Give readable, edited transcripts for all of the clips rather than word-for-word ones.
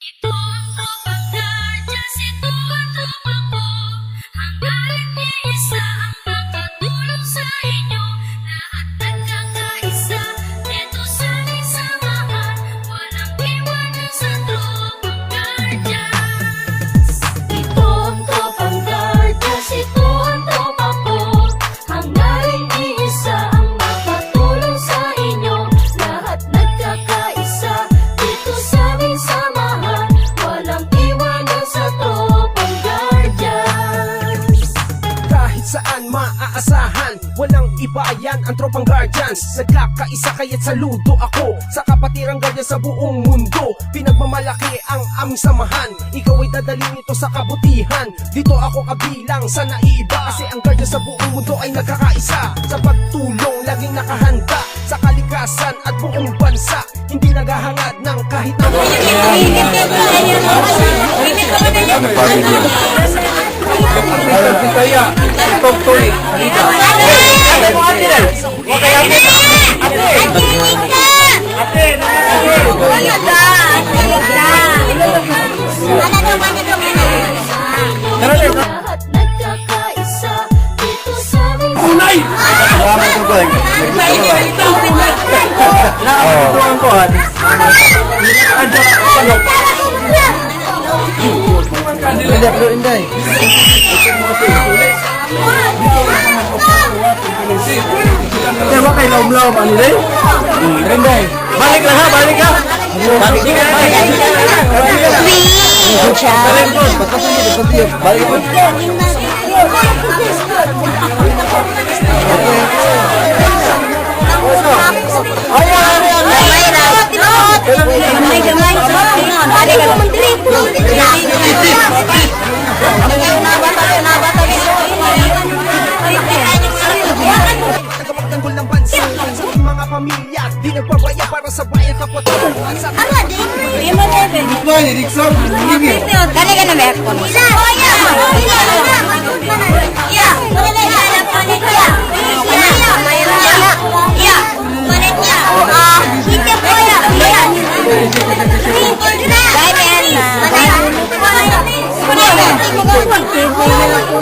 Ito ang kapagkadya, ito ang tropa ko. Hangga't ni isa ang makatulong sa inyo. Lahat nagkakaisa, ito sa ating samahan. Walang iwanan sa tropang Guardians. Ito ang tropang Guardians, ito ang tropa ko. Hangga't ni isa ang makatulong sa inyo. Lahat nagkakaisa, ito sa ating samahan. Walang iwanan sa tropang Guardians. Kahit saan maaasahan, walang iba yan ang tropang Guardians. Nagkakaisa kaya't saludo ako sa kapatirang Guardians sa buong mundo. Pinagmamalaki ang aming samahan, ikaw ay dadalhin ito sa kabutihan. Dito ako kabilang sa naiiba, kasi ang Guardians sa buong mundo ay nagkakaisa. Sa pagtulong, laging nakahanda sa kalikasan at buong bansa. Hindi naghahangad ng kahit na Lahat nagkakaisa, ito sa ating Diba kay laom-laom ano din? Renday. Balik na ha, balik ka. Balik ka. Balik po. Balik po. tagapagtanggol ng bansa sa ating mga pamilya. Di nagpabaya para sa bayan kapwa at sa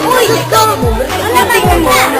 Uy, ito! Ano ba yun?